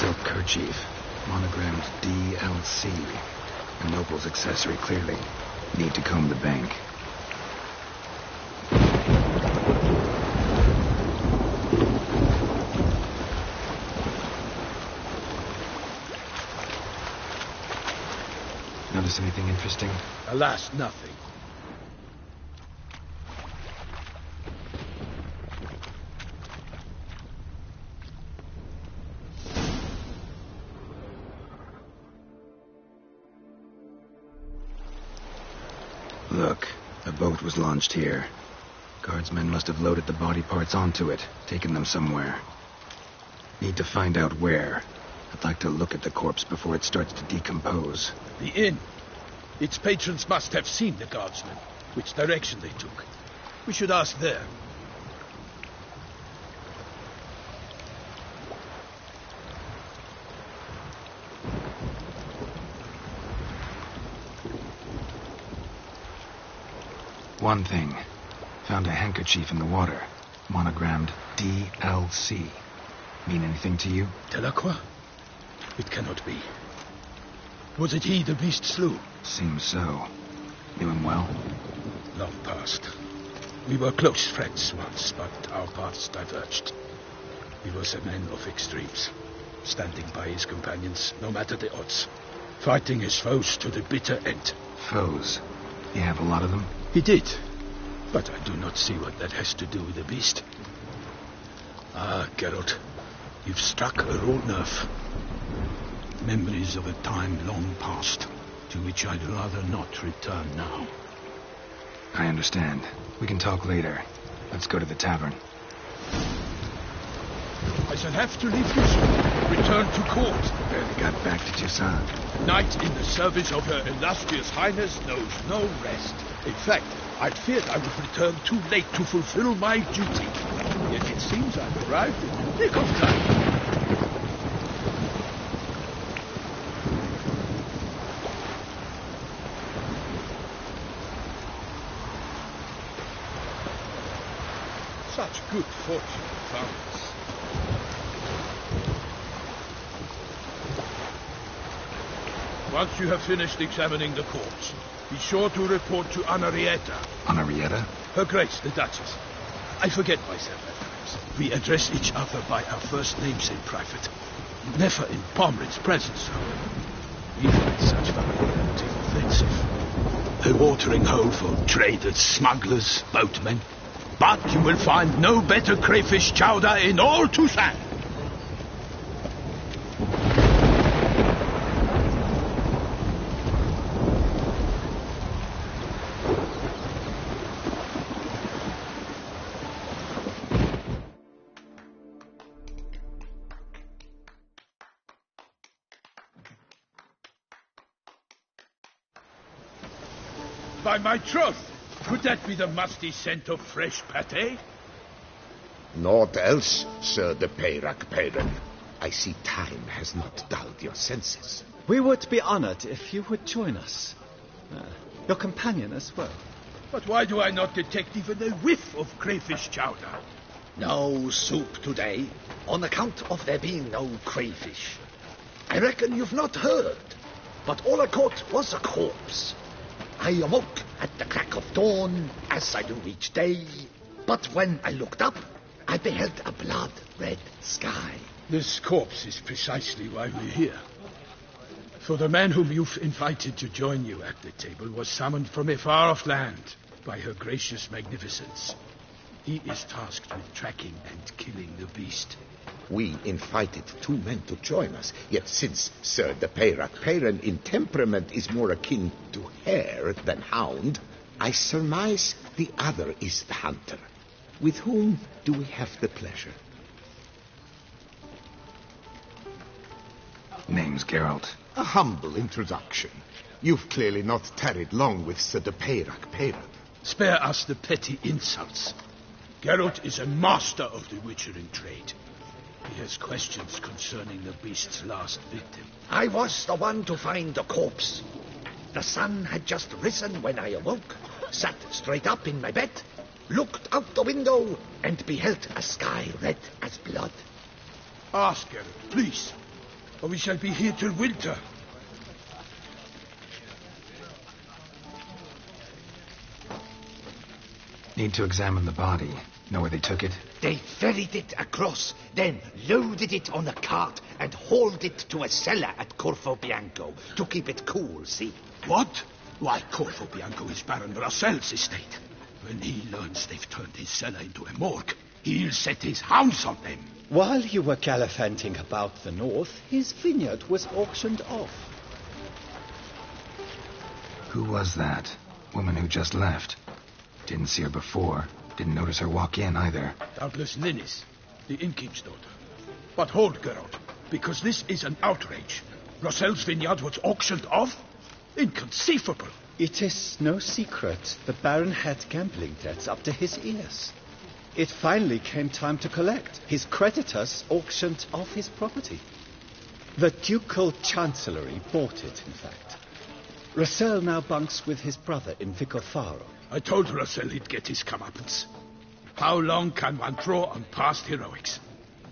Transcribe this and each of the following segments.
silk kerchief, monogrammed DLC. A noble's accessory, clearly. Need to comb the bank. Notice anything interesting? Alas, nothing. Look, a boat was launched here. Guardsmen must have loaded the body parts onto it, taken them somewhere. Need to find out where. I'd like to look at the corpse before it starts to decompose. The inn. Its patrons must have seen the guardsmen, which direction they took. We should ask there. One thing. Found a handkerchief in the water. Monogrammed DLC. Mean anything to you? Delacroix? It cannot be. Was it he the beast slew? Seems so. Knew him well? Long past. We were close friends once, but our paths diverged. He was a man of extremes, standing by his companions, no matter the odds. Fighting his foes to the bitter end. Foes? You have a lot of them? He did. But I do not see what that has to do with the beast. Ah, Geralt, you've struck a raw nerve. Memories of a time long past, to which I'd rather not return now. I understand. We can talk later. Let's go to the tavern. I shall have to leave you soon. Return to court. Barely got back to Toussaint. Knight in the service of Her Illustrious Highness knows no rest. In fact, I'd feared I would return too late to fulfill my duty. Yet it seems I've arrived in the nick of time. Such good fortune found us. Once you have finished examining the corpse, be sure to report to Anarietta. Anarietta? Her Grace, the Duchess. I forget myself at times. We address each other by our first names in private. Never in Pomred's presence, however. We find such familiarity offensive. A watering hole for traders, smugglers, boatmen. But you will find no better crayfish chowder in all Toussaint. By my troth, could that be the musty scent of fresh pâté? Naught else, Sir de Peyrac-Peyran. I see time has not dulled your senses. We would be honored if you would join us. Your companion as well. But why do I not detect even a whiff of crayfish chowder? No soup today, on account of there being no crayfish. I reckon you've not heard, but all I caught was a corpse. I awoke at the crack of dawn, as I do each day, but when I looked up, I beheld a blood-red sky. This corpse is precisely why we're here. For the man whom you've invited to join you at the table was summoned from a far-off land by her gracious magnificence. He is tasked with tracking and killing the beast. We invited two men to join us, yet since Sir de Peyrac-Peyran in temperament is more akin to hare than hound, I surmise the other is the hunter. With whom do we have the pleasure? Name's Geralt. A humble introduction. You've clearly not tarried long with Sir de Peyrac-Peyran. Spare us the petty insults. Geralt is a master of the witchering trade. He has questions concerning the beast's last victim. I was the one to find the corpse. The sun had just risen when I awoke, sat straight up in my bed, looked out the window, and beheld a sky red as blood. Ask Geralt, please. or we shall be here till winter. Need to examine the body. Know where they took it? They ferried it across, then loaded it on a cart and hauled it to a cellar at Corvo Bianco to keep it cool, see? What? Why, Corvo Bianco is Baron Rossel's estate. When he learns they've turned his cellar into a morgue, he'll set his hounds on them. While you were gallivanting about the north, his vineyard was auctioned off. Who was that? Woman who just left. Didn't see her before. Didn't notice her walk in either. Doubtless Ninnis, the innkeep's daughter. But hold, Geralt, because this is an outrage. Rossel's vineyard was auctioned off? Inconceivable. It is no secret the Baron had gambling debts up to his ears. It finally came time to collect. His creditors auctioned off his property. The ducal chancellery bought it, in fact. Rossel now bunks with his brother in Vicofaro. I told Rossel he'd get his comeuppance. How long can one draw on past heroics?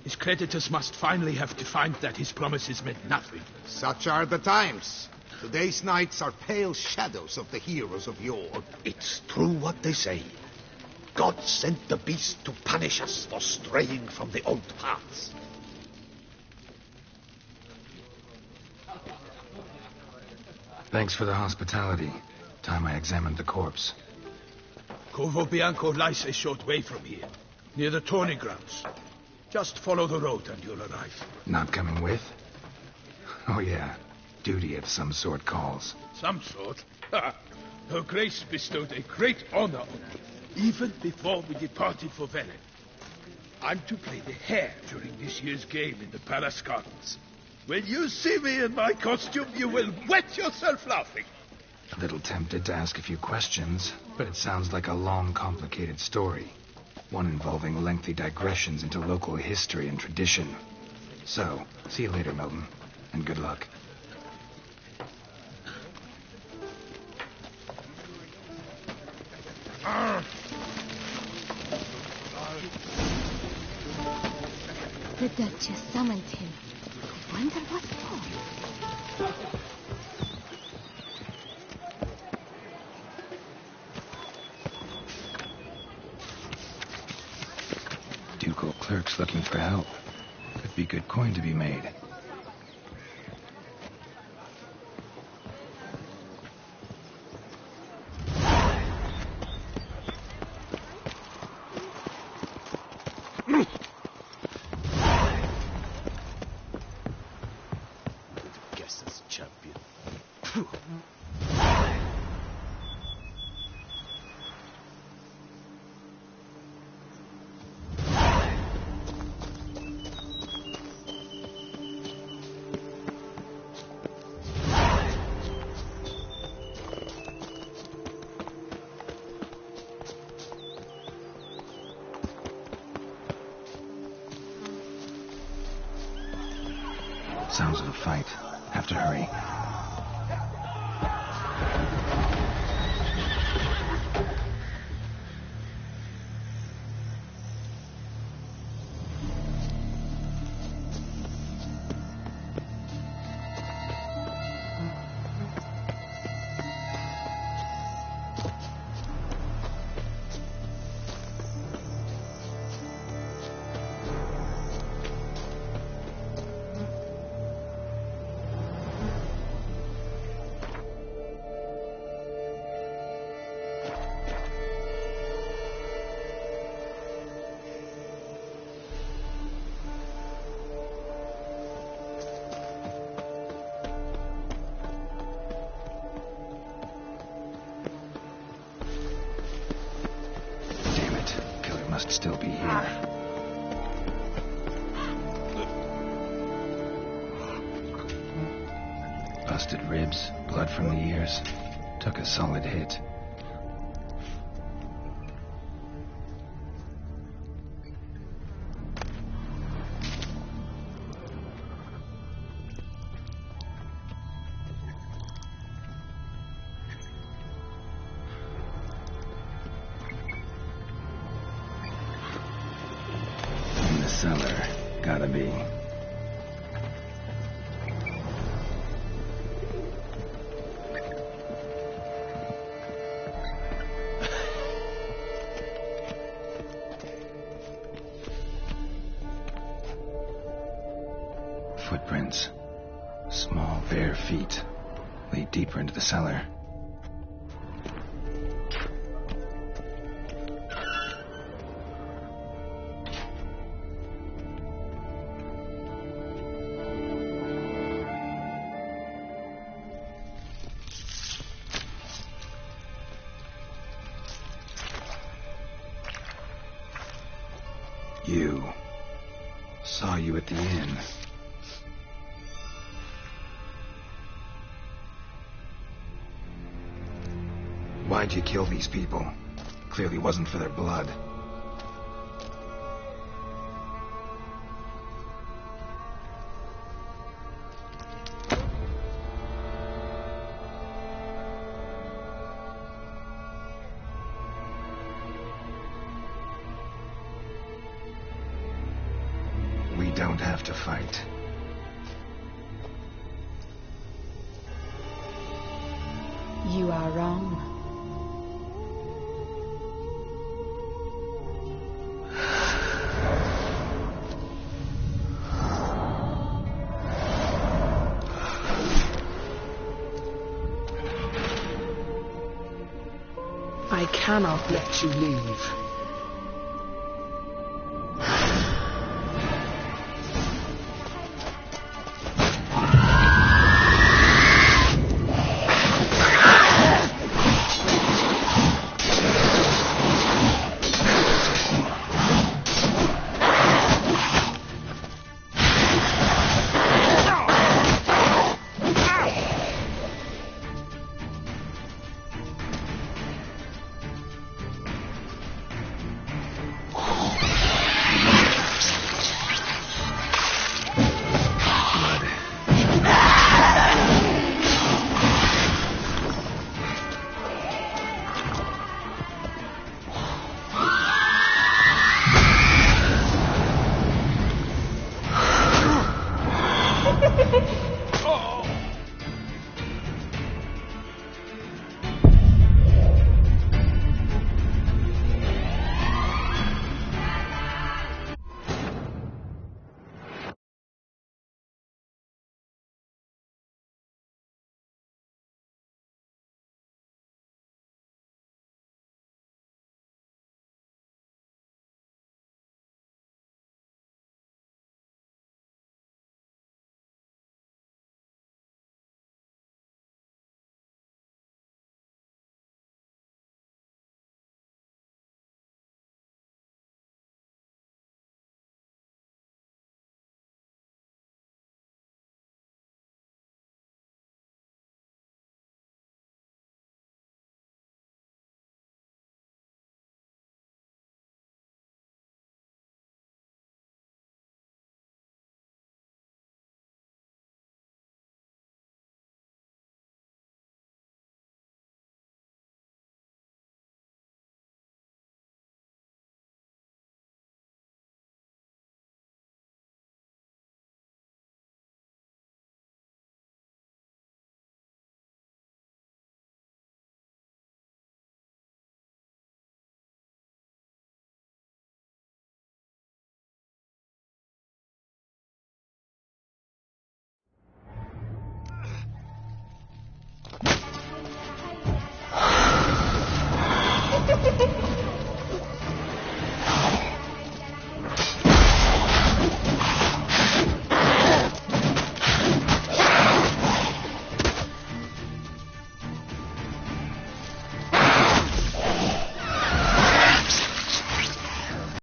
His creditors must finally have defined that his promises meant nothing. Such are the times. Today's knights are pale shadows of the heroes of yore. It's true what they say. God sent the beast to punish us for straying from the old paths. Thanks for the hospitality. Time I examined the corpse. Corvo Bianco lies a short way from here, near the tourney grounds. Just follow the road and you'll arrive. Not coming with? Oh yeah, duty of some sort calls. Some sort? Her Grace bestowed a great honor on me, even before we departed for Velen. I'm to play the hare during this year's game in the palace gardens. When you see me in my costume, you will wet yourself laughing. A little tempted to ask a few questions, but it sounds like a long, complicated story. One involving lengthy digressions into local history and tradition. So, see you later, Milton, and good luck. The Duchess summoned him. I wonder what for. Ducal clerks looking for help. Could be good coin to be made. Guess that's champion. Sounds of a fight. Have to hurry. Must still be here. Busted ribs, blood from the ears. Took a solid hit. Cellar. Gotta be. Footprints. Small, bare feet. Lead deeper into the cellar. You. Saw you at the inn. Why'd you kill these people? Clearly wasn't for their blood. We don't have to fight. You are wrong. I cannot let you leave.